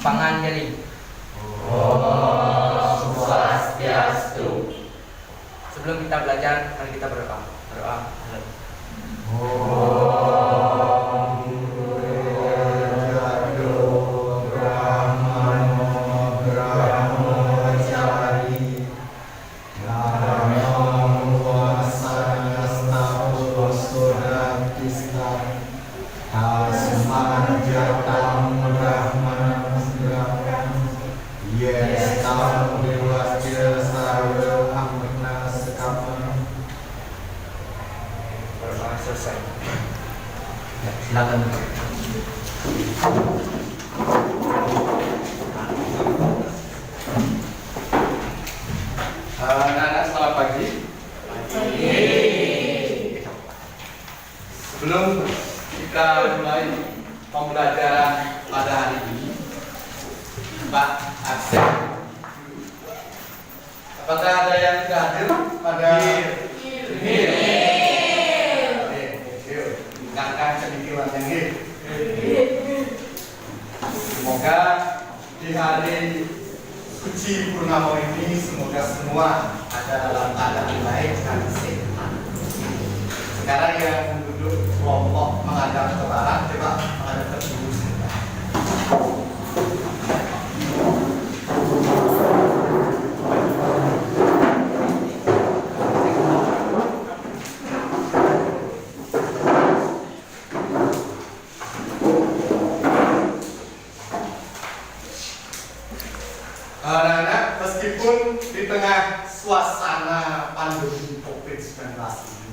Pangan Jali. Om Swastiastu. Sebelum kita belajar, mari kita berdoa. Berdoa. Selesai. Ya, silakan. Anak-anak selamat pagi. Sebelum kita mulai pembelajaran pada hari ini, Pak absen. Apakah ada yang sudah hadir pada ini? Ingatkan sedikit lagi. Semoga di hari suci purnama ini semoga semua ada dalam keadaan baik dan sehat. Sekarang yang duduk kelompok menghadap ke barat, coba menghadap ke timur sebentar. Anak-anak, meskipun di tengah suasana pandemi COVID-19 ini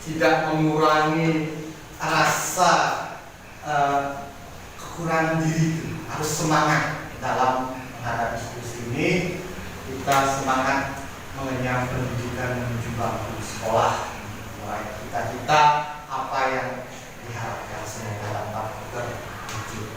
tidak mengurangi rasa kekurangan diri itu, harus semangat dalam menghadapi situasi ini. Kita semangat mengenyam pendidikan menuju bangku sekolah, mulai cita-cita apa yang diharapkan semoga dapat terwujud.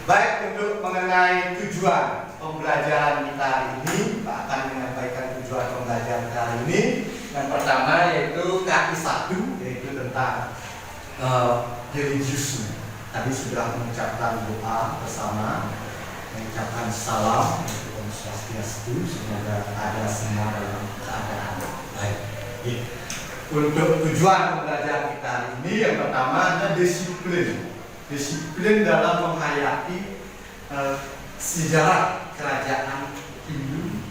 Baik, untuk mengenai tujuan pembelajaran kita hari ini, Pak akan menyampaikan tujuan pembelajaran kita hari ini. Yang pertama yaitu KI1, yaitu tentang religiusnya. Tadi sudah mengucapkan doa bersama, mengucapkan salam untuk Om Swastiastu, semoga ada semua dalam keadaan baik. Untuk tujuan pembelajaran kita hari ini, yang pertama ada disiplin. Disiplin dalam menghayati sejarah kerajaan Hindu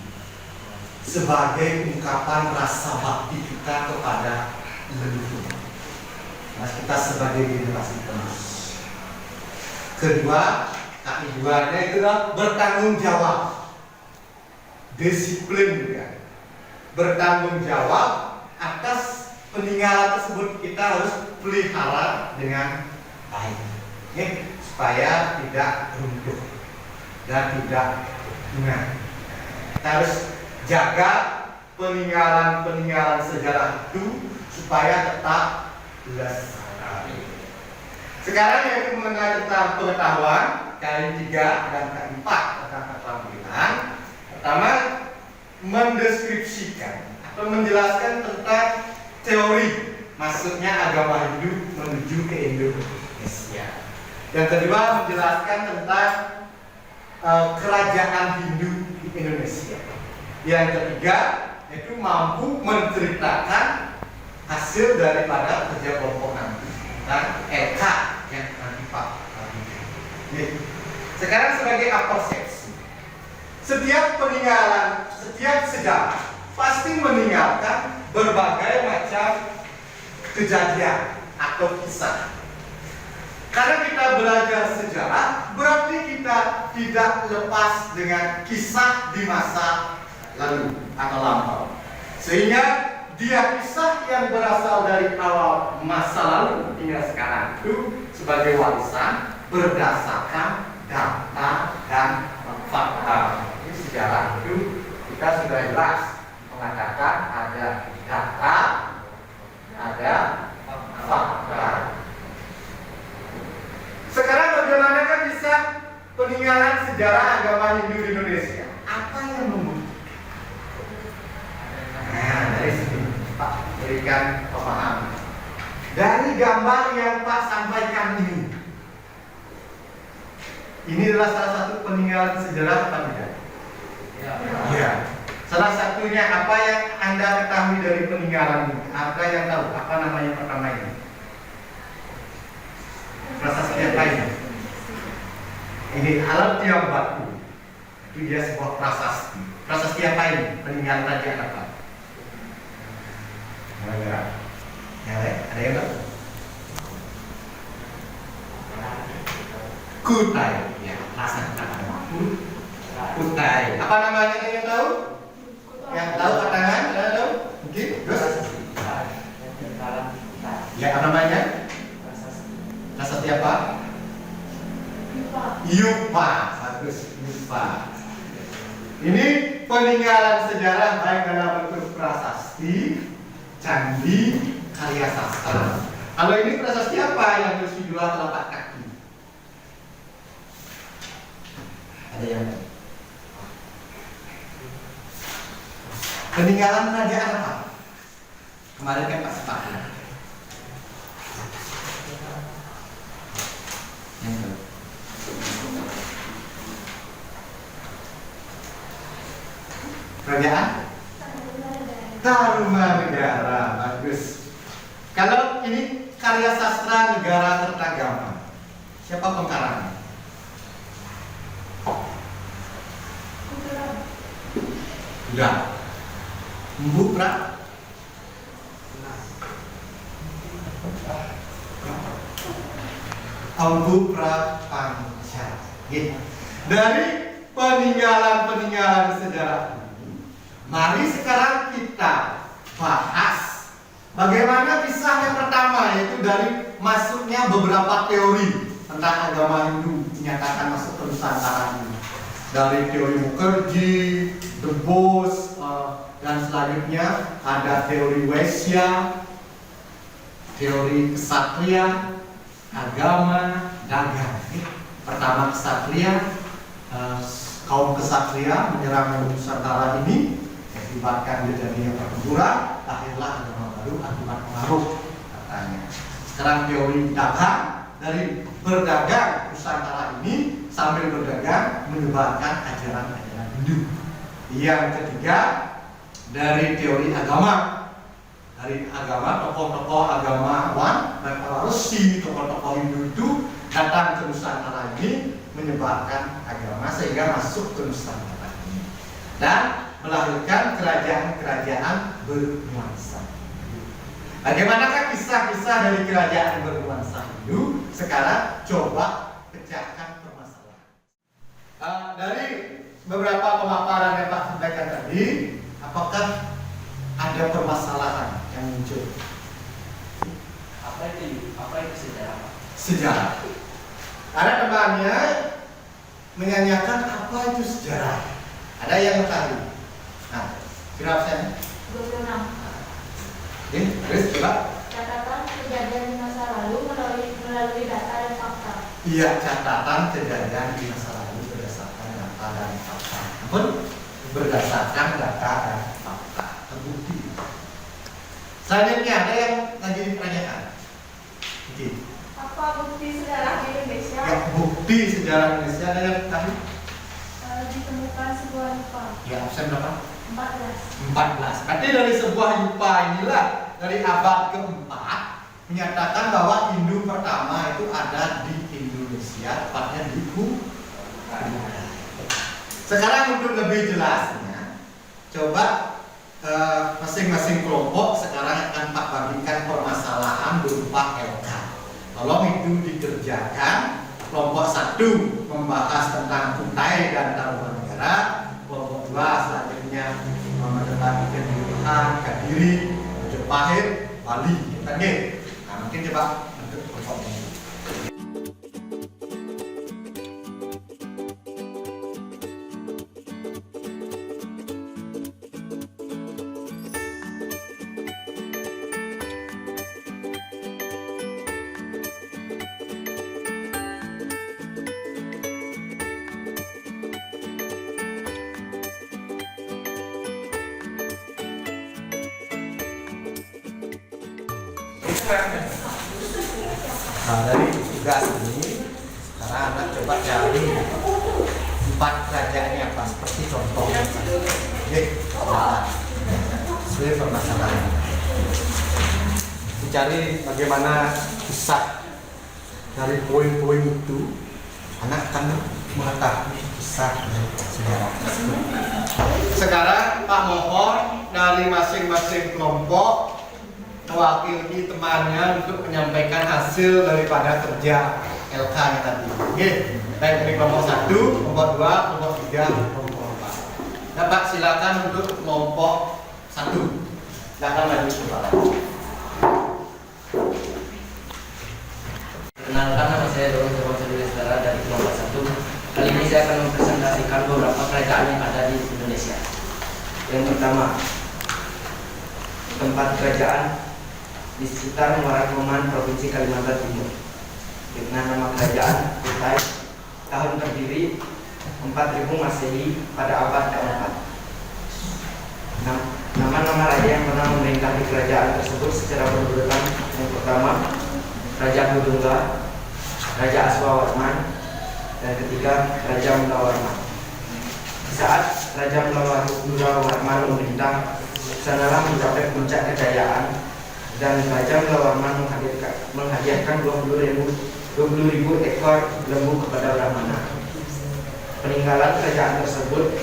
sebagai ungkapan rasa bakti kita kepada leluhur. Nah, kita sebagai generasi penerus. Kedua, kaki duanya itu adalah bertanggung jawab. Disiplin ya. Bertanggung jawab atas peninggalan tersebut, kita harus pelihara dengan baik. Supaya tidak runtuh dan tidak punah. Kita harus jaga peninggalan-peninggalan sejarah itu supaya tetap lestari. Sekarang yaitu mengenai tentang pengetahuan, KI3 dan KI4 tentang keterampilan. Pertama, mendeskripsikan atau menjelaskan tentang teori masuknya agama Hindu menuju ke Indonesia. Yang kedua, menjelaskan tentang kerajaan Hindu di Indonesia. Yang ketiga, itu mampu menceritakan hasil daripada kerja kelompok nanti dan LK yang nanti Pak. Sekarang sebagai apersepsi, setiap peninggalan, setiap sejarah pasti meninggalkan berbagai macam kejadian atau kisah. Karena kita belajar sejarah, berarti kita tidak lepas dengan kisah di masa lalu atau lampau. Sehingga dia kisah yang berasal dari awal masa lalu hingga sekarang itu sebagai warisan berdasarkan data dan fakta. Ini sejarah itu kita sudah jelas mengatakan ada data, ada fakta. Sekarang bagaimanakah bisa peninggalan sejarah agama Hindu di Indonesia? Apa yang membuktikan? Nah, dari sini Pak berikan pemahaman. Dari gambar yang Pak sampaikan ini Ini adalah salah satu peninggalan sejarah apa tidak? Ya. Salah satunya apa yang Anda ketahui dari peninggalan ini? Ada yang tahu apa namanya pertama ini? Prasasti apa ini? Ini alat tiang batu. Itu dia sebuah prasasti. Prasasti apa ini? Peninggalan kerajaan apa? Negara. Yang lain? Ada yang tahu? Kutai. Ya, Kutai. Apa namanya? Ada yang tahu? Yang tahu tangan? Ada yang tahu? Mungkin? Terus? Ya, apa namanya? Prasasti apa? Yupa. Bagus, Yupa. Ini peninggalan sejarah baik dalam bentuk prasasti, candi, karya sastra. Kalau ini prasasti apa yang berisi dua telapak kaki? Ada yang tahu? Peninggalan kerajaan apa? Kemarin kan Pak Sepak. Yang tahu? Kerajaan Tarumanegara. Bagus. Kalau ini karya sastra negara Kertagama, siapa pengkarangnya? Udah. Empu Pra. Empu Prapanca. Gitu. Dari peninggalan sejarah ini, mari sekarang kita bahas bagaimana kisah yang pertama, yaitu dari masuknya beberapa teori tentang agama Hindu dinyatakan masuk ke Nusantara ini. Dari teori Mukherjee, De Bose, dan selanjutnya ada teori Waisya, teori kesatria, agama, dagang. Pertama kesatria, kaum kesatria menyerang Nusantara ini, akibatkan terjadinya pertempuran, lahirlah agama baru akibat pengaruh katanya. Sekarang teori dagang, dari berdagang Nusantara ini sambil berdagang menyebarkan ajaran-ajaran Hindu. Yang ketiga dari teori agama, tokoh-tokoh agamawan dan para resi, tokoh-tokoh Hindu itu datang ke Nusantara ini menyebarkan agama sehingga masuk ke Nusantara ini dan melahirkan kerajaan-kerajaan bernuansa. Bagaimanakah kisah-kisah dari kerajaan bernuansa Hindu? Sekarang coba pecahkan permasalahan. Dari beberapa pemaparan yang Pak sampaikan tadi, apakah ada permasalahan yang muncul? Apa itu sejarah? Sejarah. Ada temannya menyanyikan apa itu sejarah. Ada yang tahu. Nah, kira absen? 26. Terus coba. Catatan kejadian di masa lalu melalui data dan fakta. Iya, catatan kejadian di masa lalu berdasarkan data dan fakta. Namun berdasarkan data dan fakta terbukti. Selanjutnya ada yang lagi ditanyakan. Oke. Apa bukti sejarah di Indonesia? Ya, bukti sejarah Indonesia ada yang tahu? Ditemukan sebuah yupa. Ya, absen berapa? 14. 14. Berarti dari sebuah yupa inilah dari abad keempat menyatakan bahwa Hindu pertama itu ada di Indonesia, tepatnya di Kutai. Sekarang untuk lebih jelasnya, coba masing-masing kelompok sekarang akan Pak bagikan permasalahan berupa LK. Tolong itu dikerjakan. Kelompok 1 membahas tentang Kutai dan Tarumanegara. Kelompok 2 selanjutnya mengenai Kediri, Kadiri, Majapahit, Bali. Nah, mungkin coba untuk kelompok ini. Nah, dari tugas ini Sekarang anak coba cari 4 kerajaan yang apa seperti contoh. Oke, sesuai permasalahan. Dicari bagaimana kisah dari poin-poin itu, anak akan mengetahui kisah dan sejarah tersebut. Sekarang Pak mohon dari masing-masing kelompok mewakili temannya untuk menyampaikan hasil daripada kerja LK-nya tadi. Oke, baik dari kelompok 1, kelompok 2, kelompok 3, kelompok 4. Dapat silakan untuk kelompok 1. Silakan maju kembali. Perkenalkan, nama saya Doron Joko Saudara dari kelompok 1. Kali ini saya akan mempresentasikan beberapa kerajaan yang ada di Indonesia. Yang pertama, tempat kerajaan di sekitar Muara Kauman, Provinsi Kalimantan Timur, dengan nama kerajaan Kutai. Tahun berdiri 4000 Masehi pada abad ke-4. Nama-nama raja yang pernah memerintah di kerajaan tersebut secara berurutan. Yang pertama, Raja Mudungga, Raja Aswawarman, dan ketiga Raja Mulawarman. Saat Raja Mulawarman memerintah, sanalah mencapai puncak kejayaan, dan Raja Mulawarman menghadiahkan 20.000 ekor lembu kepada Brahmana. Peninggalan kerajaan tersebut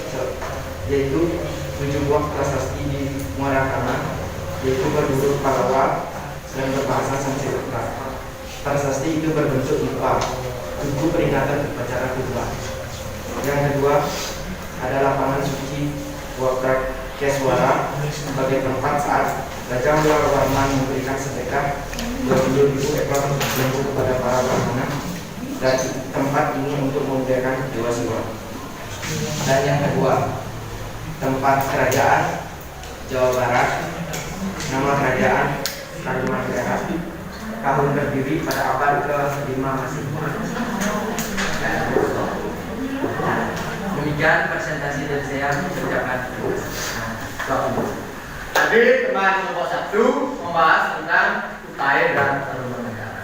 yaitu 7 buah prasasti di Muara Kauman, yaitu berhuruf Pallawa dan berbahasa Sanskerta. Prasasti itu berbentuk dupa, buku peringatan upacara kedua. Yang kedua ada lapangan suci Wakrakeswara sebagai tempat saat Raja Mulawarman memberikan sedekah 20.000 ekor lembu kepada para brahmana, dan tempat ini untuk memuliakan Dewa Siwa. Dan yang kedua, tempat kerajaan Jawa Barat, nama kerajaan Kalimantan, tahun berdiri pada abad ke-5 Masehi. Demikian presentasi dari saya mengerjakan. Tadi teman kelompok 1 membahas tentang Kutai dan Tarumanegara.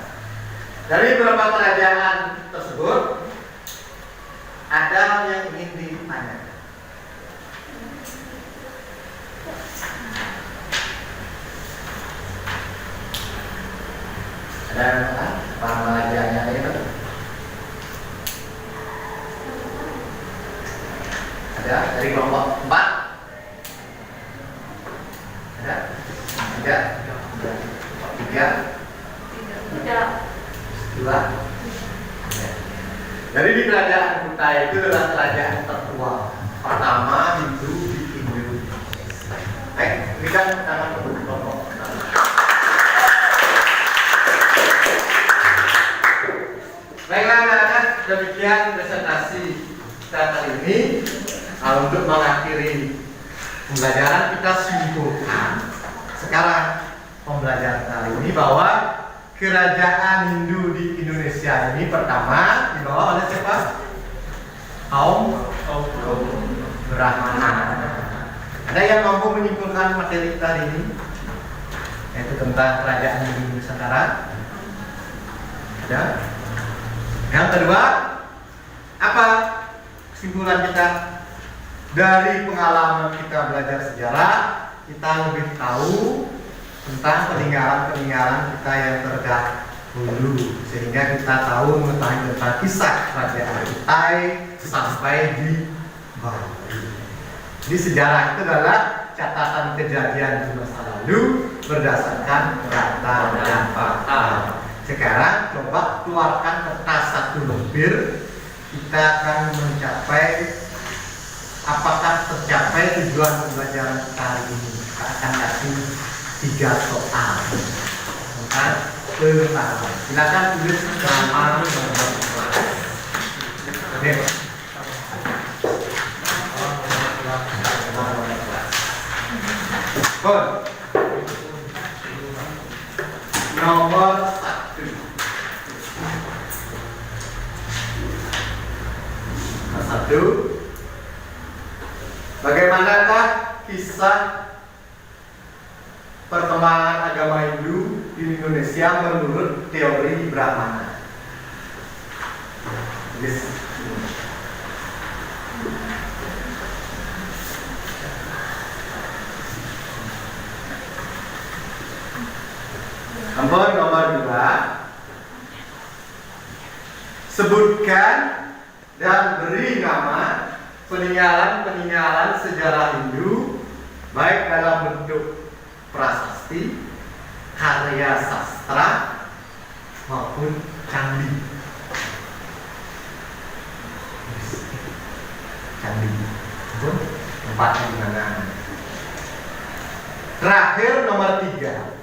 Dari beberapa kerajaan tersebut ada yang ingin ditanyakan. Ada para rajanya ada yang ada dari kelompok 4. Ada? Tidak? 3? Tidak. 2? Jadi di kerajaan Kutai itu adalah kerajaan tertua pertama Hindu di Indonesia. Berikan tangan untuk kelompok. Baiklah anak-anak, demikian presentasi kita kali ini. Untuk mengakhiri pembelajaran kita simpulkan sekarang pembelajaran kali ini bahwa kerajaan Hindu di Indonesia ini pertama dibawa oleh siapa? Kaum Brahmana. Ada yang mampu menyimpulkan materi kita ini, yaitu tentang kerajaan Hindu Nusantara? Ada? Yang kedua, apa kesimpulan kita? Dari pengalaman kita belajar sejarah, kita lebih tahu tentang peninggalan-peninggalan kita yang terdahulu, sehingga kita tahu mengetahui tentang kisah kerajaan Kutai sampai di Bali. Di sejarah itu adalah catatan kejadian di masa lalu berdasarkan data dan fakta. Sekarang coba keluarkan kertas 1 lembar, kita akan mencapai. Apakah tercapai tujuan pembelajaran kita hari ini? Kita akan kasih 3 soal tentang pertama. Silakan tulis nama nomor kelas. Oke. Nomor 1. Nomor 1. Bagaimanakah kisah perkembangan agama Hindu di Indonesia menurut teori Brahmana? Yes. Nomor 2. Sebutkan dan beri nama peninggalan-peninggalan sejarah Hindu baik dalam bentuk prasasti, karya sastra maupun candi. Candi itu tempatnya di mana? Terakhir nomor 3.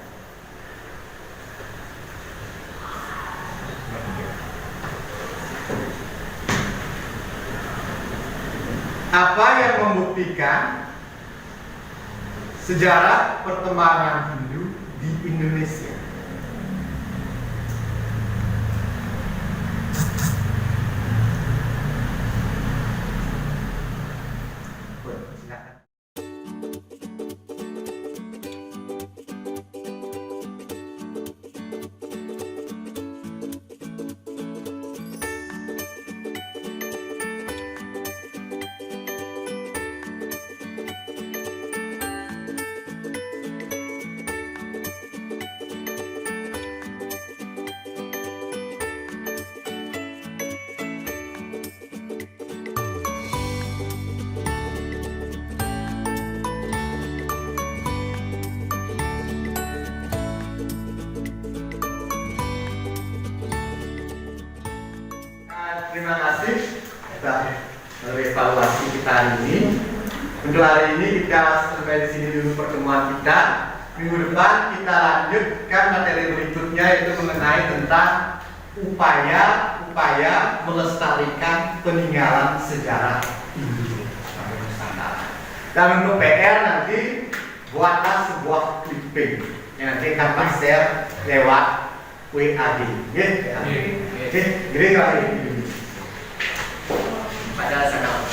Apa yang membuktikan sejarah perkembangan Hindu di Indonesia? Silakan. Terima kasih atas evaluasi kita hari ini. Untuk hari ini kita sampai di sini dulu pertemuan kita. Minggu depan kita lanjutkan materi berikutnya, yaitu mengenai tentang upaya melestarikan peninggalan sejarah Hindu Nusantara. Dan untuk PR nanti buatlah sebuah clipping yang nanti akan share lewat WAD. Oke, gini kali ini. Pada sana.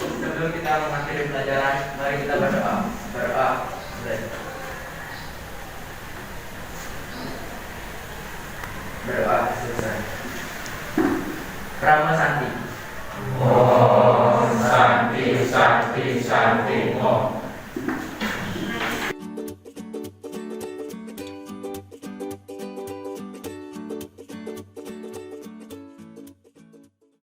Sebelum kita mengakhiri pelajaran, mari kita berdoa. Berdoa selesai. Rama Santi. Om Santi Santi Santi.